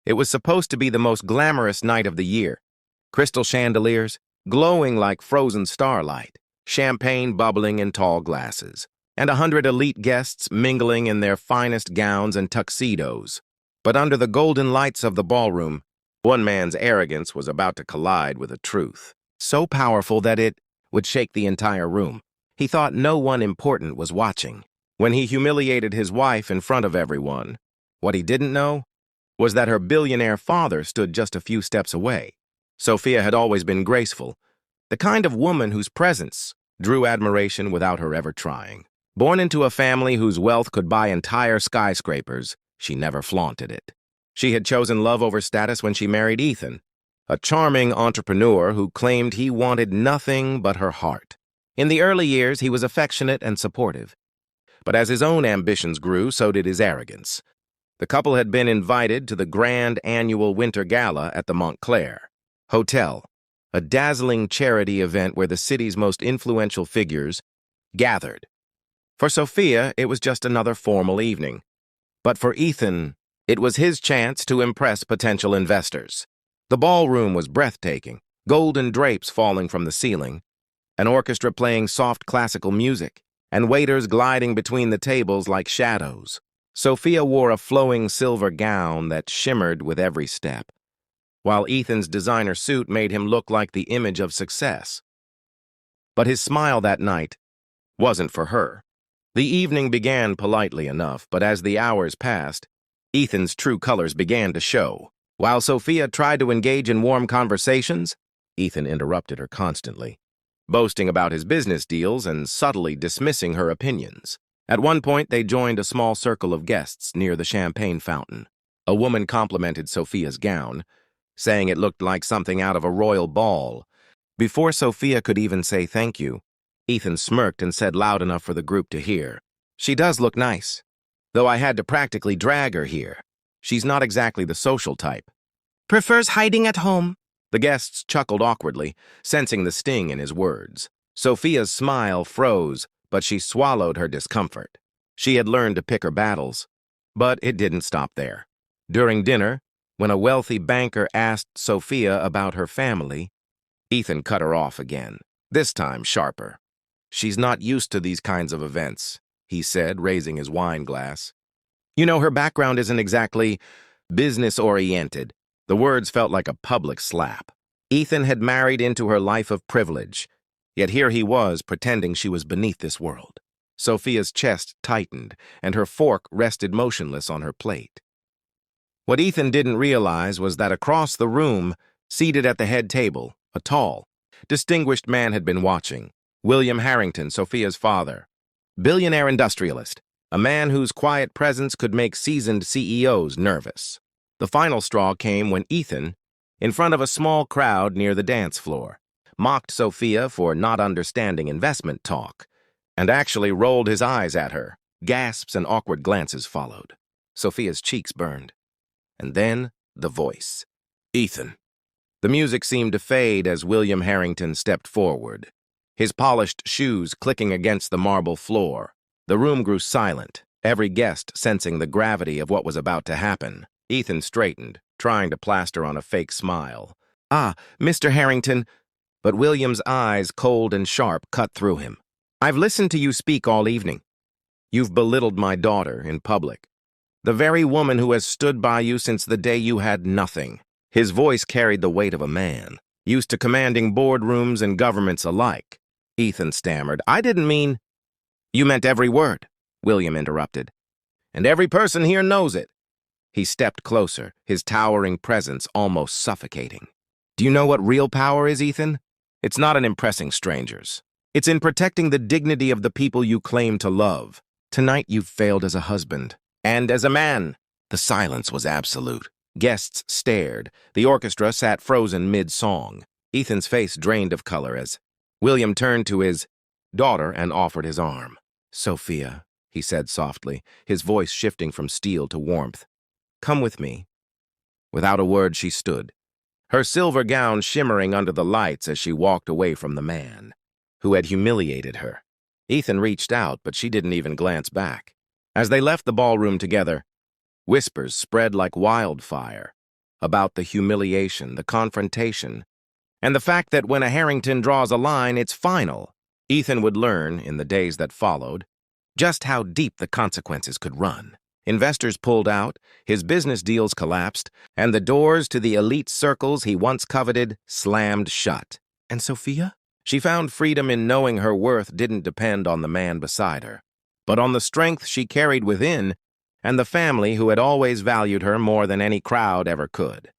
It was supposed to be the most glamorous night of the year. Crystal chandeliers, glowing like frozen starlight, champagne bubbling in tall glasses, and 100 elite guests mingling in their finest gowns and tuxedos. But under the golden lights of the ballroom, one man's arrogance was about to collide with a truth, so powerful that it would shake the entire room. He thought no one important was watching. When he humiliated his wife in front of everyone, what he didn't know was that her billionaire father stood just a few steps away. Sophia had always been graceful, the kind of woman whose presence drew admiration without her ever trying. Born into a family whose wealth could buy entire skyscrapers, she never flaunted it. She had chosen love over status when she married Ethan, a charming entrepreneur who claimed he wanted nothing but her heart. In the early years, he was affectionate and supportive. But as his own ambitions grew, so did his arrogance. The couple had been invited to the grand annual winter gala at the Montclair Hotel, a dazzling charity event where the city's most influential figures gathered. For Sophia, it was just another formal evening. But for Ethan, it was his chance to impress potential investors. The ballroom was breathtaking, golden drapes falling from the ceiling, an orchestra playing soft classical music, and waiters gliding between the tables like shadows. Sophia wore a flowing silver gown that shimmered with every step, while Ethan's designer suit made him look like the image of success. But his smile that night wasn't for her. The evening began politely enough, but as the hours passed, Ethan's true colors began to show. While Sophia tried to engage in warm conversations, Ethan interrupted her constantly, boasting about his business deals and subtly dismissing her opinions. At one point, they joined a small circle of guests near the champagne fountain. A woman complimented Sophia's gown, saying it looked like something out of a royal ball. Before Sophia could even say thank you, Ethan smirked and said loud enough for the group to hear, "She does look nice, though I had to practically drag her here. She's not exactly the social type." "Prefers hiding at home." The guests chuckled awkwardly, sensing the sting in his words. Sophia's smile froze, but she swallowed her discomfort. She had learned to pick her battles, but it didn't stop there. During dinner, when a wealthy banker asked Sophia about her family, Ethan cut her off again, this time sharper. "She's not used to these kinds of events," he said, raising his wine glass. "You know, her background isn't exactly business-oriented." The words felt like a public slap. Ethan had married into her life of privilege, yet here he was pretending she was beneath this world. Sophia's chest tightened, and her fork rested motionless on her plate. What Ethan didn't realize was that across the room, seated at the head table, a tall, distinguished man had been watching. William Harrington, Sophia's father. Billionaire industrialist, a man whose quiet presence could make seasoned CEOs nervous. The final straw came when Ethan, in front of a small crowd near the dance floor, mocked Sophia for not understanding investment talk, and actually rolled his eyes at her. Gasps and awkward glances followed. Sophia's cheeks burned. And then, the voice. "Ethan." The music seemed to fade as William Harrington stepped forward, his polished shoes clicking against the marble floor. The room grew silent, every guest sensing the gravity of what was about to happen. Ethan straightened, trying to plaster on a fake smile. "Ah, Mr. Harrington," but William's eyes, cold and sharp, cut through him. "I've listened to you speak all evening. You've belittled my daughter in public, the very woman who has stood by you since the day you had nothing." His voice carried the weight of a man, used to commanding boardrooms and governments alike. Ethan stammered, "I didn't mean—" "You meant every word," William interrupted. "And every person here knows it." He stepped closer, his towering presence almost suffocating. "Do you know what real power is, Ethan? It's not in impressing strangers. It's in protecting the dignity of the people you claim to love. Tonight you've failed as a husband. And as a man." The silence was absolute. Guests stared. The orchestra sat frozen mid-song. Ethan's face drained of color as William turned to his daughter and offered his arm. "Sophia," he said softly, his voice shifting from steel to warmth. "Come with me." Without a word, she stood, her silver gown shimmering under the lights as she walked away from the man who had humiliated her. Ethan reached out, but she didn't even glance back. As they left the ballroom together, whispers spread like wildfire. about the humiliation, the confrontation, and the fact that when a Harrington draws a line, it's final. Ethan would learn, in the days that followed, just how deep the consequences could run. Investors pulled out, his business deals collapsed, and the doors to the elite circles he once coveted slammed shut. And Sophia? She found freedom in knowing her worth didn't depend on the man beside her, but on the strength she carried within and the family who had always valued her more than any crowd ever could.